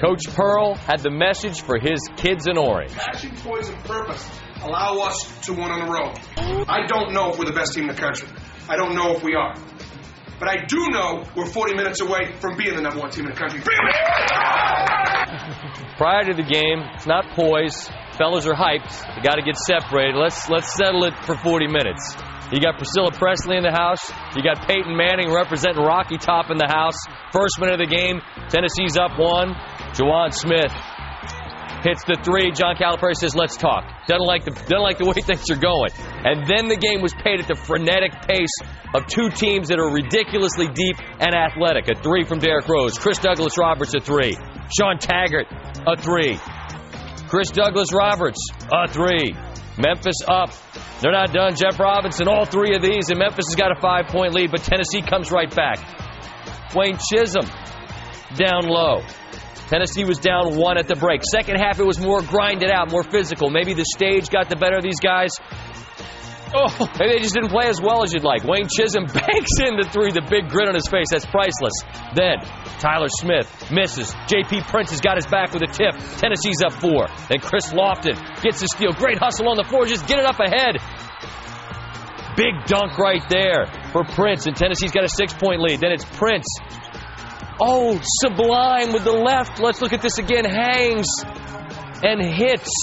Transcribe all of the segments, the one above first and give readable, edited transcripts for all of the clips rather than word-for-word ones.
Coach Pearl had the message for his kids in orange. Passion, poise, and purpose allow us to win on the road. I don't know if we're the best team in the country. I don't know if we are. But I do know we're 40 minutes away from being the number one team in the country. Prior to the game, it's not poise. Fellas are hyped. You got to get separated. Let's settle it for 40 minutes. You got Priscilla Presley in the house. You got Peyton Manning representing Rocky Top in the house. First minute of the game, Tennessee's up 1. Juwan Smith hits the 3. John Calipari says, let's talk. Doesn't like the way things are going. And then the game was played at the frenetic pace of two teams that are ridiculously deep and athletic. A 3 from Derrick Rose. Chris Douglas Roberts, a 3. Sean Taggart, a 3. Chris Douglas Roberts, a 3. Memphis up. They're not done. Jeff Robinson, all 3 of these, and Memphis has got a 5-point lead, but Tennessee comes right back. Wayne Chisholm down low. Tennessee was down 1 at the break. Second half, it was more grinded out, more physical. Maybe the stage got the better of these guys. Oh, maybe they just didn't play as well as you'd like. Wayne Chisholm banks in the 3, the big grin on his face. That's priceless. Then Tyler Smith misses. J.P. Prince has got his back with a tip. Tennessee's up 4. Then Chris Lofton gets the steal. Great hustle on the floor. Just get it up ahead. Big dunk right there for Prince, and Tennessee's got a 6-point lead. Then it's Prince. Oh, sublime with the left. Let's look at this again. Hangs and hits.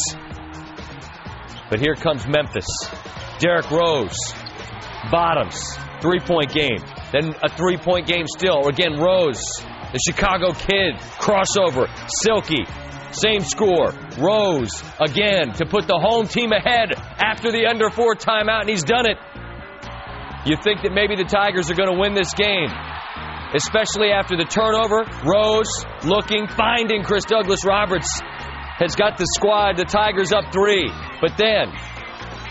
But here comes Memphis. Derrick Rose. Bottoms. 3-point game. Then a 3-point game still. Again, Rose. The Chicago kid. Crossover. Silky. Same score. Rose again to put the home team ahead after the under 4 timeout, and he's done it. You think that maybe the Tigers are going to win this game, especially after the turnover. Rose looking, finding Chris Douglas Roberts has got the squad, the Tigers up 3. But then,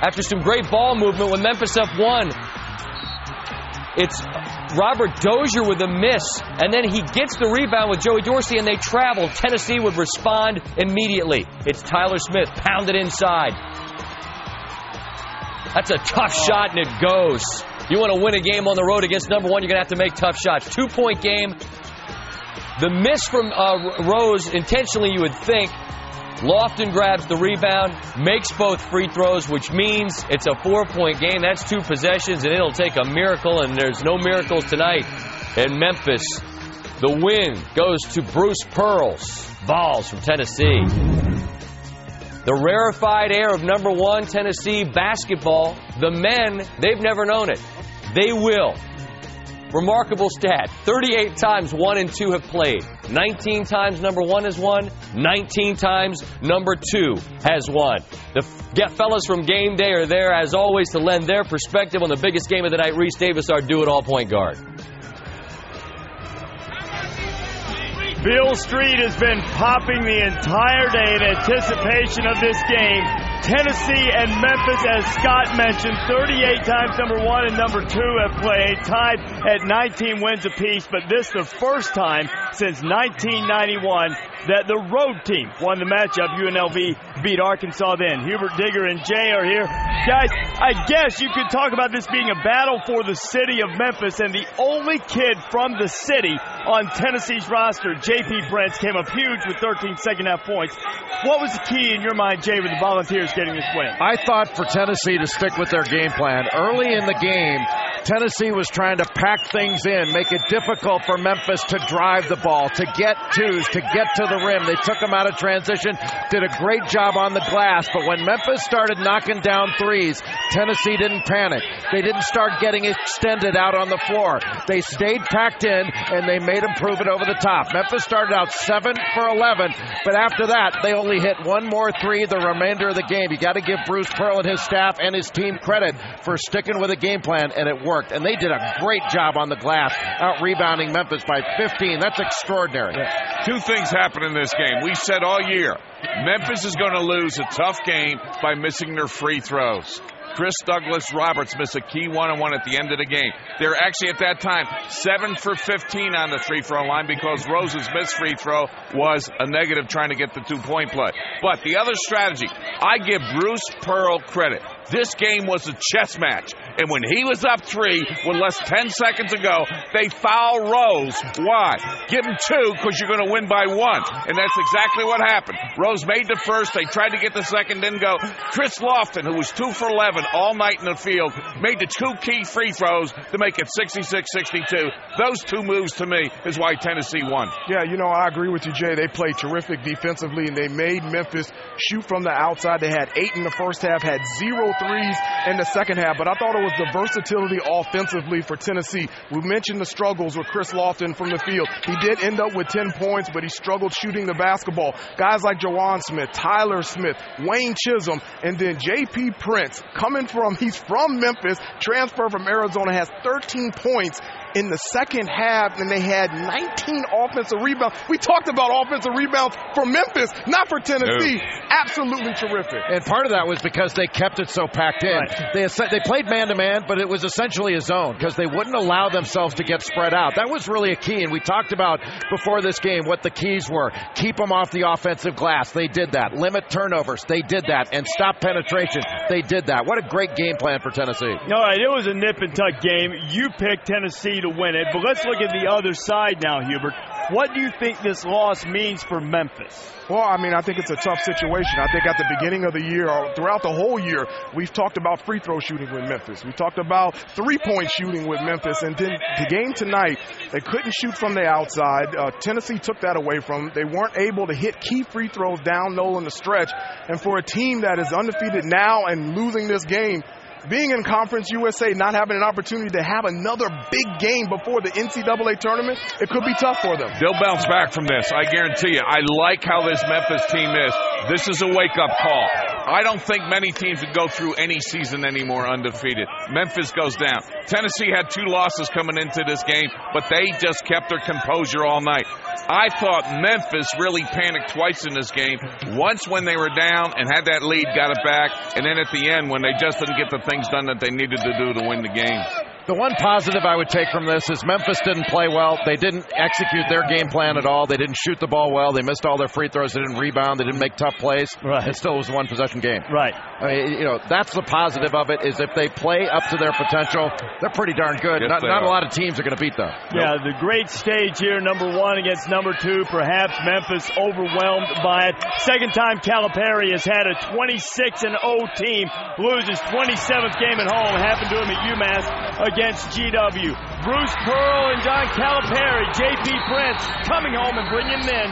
after some great ball movement with Memphis up 1, it's Robert Dozier with a miss, and then he gets the rebound with Joey Dorsey, and they travel. Tennessee would respond immediately. It's Tyler Smith, pounded inside. That's a tough shot, and it goes. You want to win a game on the road against number 1, you're going to have to make tough shots. 2-point game. The miss from Rose, intentionally you would think. Lofton grabs the rebound, makes both free throws, which means it's a 4-point game. That's 2 possessions, and it'll take a miracle, and there's no miracles tonight in Memphis. The win goes to Bruce Pearl's Vols from Tennessee. The rarefied air of number 1 Tennessee basketball, the men, they've never known it. They will. Remarkable stat. 38 times 1 and 2 have played. 19 times number 1 has won. 19 times number 2 has won. The fellas from Game Day are there, as always, to lend their perspective on the biggest game of the night. Reese Davis, our do-it-all point guard. Beale Street has been popping the entire day in anticipation of this game. Tennessee and Memphis, as Scott mentioned, 38 times number 1 and number 2 have played, tied at 19 wins apiece, but this is the first time since 1991 that the road team won the matchup. UNLV beat Arkansas then. Hubert Digger and Jay are here. Guys, I guess you could talk about this being a battle for the city of Memphis, and the only kid from the city on Tennessee's roster, J.P. Prince, came up huge with 13 second-half points. What was the key in your mind, Jay, with the Volunteers getting this win? I thought for Tennessee to stick with their game plan. Early in the game, Tennessee was trying to pack things in, make it difficult for Memphis to drive the ball, to get twos, to get to the rim. They took them out of transition, did a great job on the glass, but when Memphis started knocking down threes, Tennessee didn't panic. They didn't start getting extended out on the floor. They stayed packed in, and they made them prove it over the top. Memphis started out 7 for 11, but after that, they only hit one more three the remainder of the game. You got to give Bruce Pearl and his staff and his team credit for sticking with a game plan, and it worked. And they did a great job on the glass, out-rebounding Memphis by 15. That's extraordinary. Yeah. 2 things happened in this game. We said all year, Memphis is going to lose a tough game by missing their free throws. Chris Douglas Roberts missed a key one-on-one at the end of the game. They're actually, at that time, 7 for 15 on the free-throw line because Rose's missed free throw was a negative trying to get the 2-point play. But the other strategy, I give Bruce Pearl credit. This game was a chess match. And when he was up 3 with less 10 seconds to go, they foul Rose. Why? Give him 2 because you're going to win by 1. And that's exactly what happened. Rose made the first. They tried to get the second, didn't go. Chris Lofton, who was 2 for 11 all night in the field, made the 2 key free throws to make it 66-62. Those 2 moves, to me, is why Tennessee won. Yeah, I agree with you, Jay. They played terrific defensively, and they made Memphis shoot from the outside. They had 8 in the first half, had 0 threes in the second half. But I thought it was the versatility offensively for Tennessee. We mentioned the struggles with Chris Lofton from the field. He did end up with 10 points, but he struggled shooting the basketball. Guys like Jawan Smith, Tyler Smith, Wayne Chisholm, and then J.P. Prince, he's from Memphis, transferred from Arizona, has 13 points in the second half, and they had 19 offensive rebounds. We talked about offensive rebounds for Memphis, not for Tennessee. Absolutely terrific. And part of that was because they kept it so packed in. Right. They played man-to-man, but it was essentially a zone because they wouldn't allow themselves to get spread out. That was really a key, and we talked about before this game what the keys were. Keep them off the offensive glass. They did that. Limit turnovers. They did that. And stop penetration. They did that. What a great game plan for Tennessee. All right, it was a nip-and-tuck game. You picked Tennessee to win it, but let's look at the other side now, Hubert. What do you think this loss means for Memphis? Well, I think it's a tough situation. I think at the beginning of the year, or throughout the whole year, we've talked about free throw shooting with Memphis. We talked about three-point shooting with Memphis. And then the game tonight, they couldn't shoot from the outside. Tennessee took that away from them. They weren't able to hit key free throws down low in the stretch. And for a team that is undefeated now and losing this game, being in Conference USA, not having an opportunity to have another big game before the NCAA tournament, it could be tough for them. They'll bounce back from this, I guarantee you. I like how this Memphis team is. This is a wake-up call. I don't think many teams would go through any season anymore undefeated. Memphis goes down. Tennessee had 2 losses coming into this game, but they just kept their composure all night. I thought Memphis really panicked twice in this game. Once when they were down and had that lead, got it back, and then at the end when they just didn't get the things done that they needed to do to win the game. The one positive I would take from this is Memphis didn't play well. They didn't execute their game plan at all. They didn't shoot the ball well. They missed all their free throws. They didn't rebound. They didn't make tough plays. Right. It still was a one-possession game. Right. That's the positive of it, is if they play up to their potential, they're pretty darn good. Not a lot of teams are going to beat them. Yeah, the great stage here, number 1 against number 2. Perhaps Memphis overwhelmed by it. Second time Calipari has had a 26-0 team, loses 27th game at home. Happened to him at UMass against GW. Bruce Pearl and John Calipari, J.P. Prince coming home and bringing them in.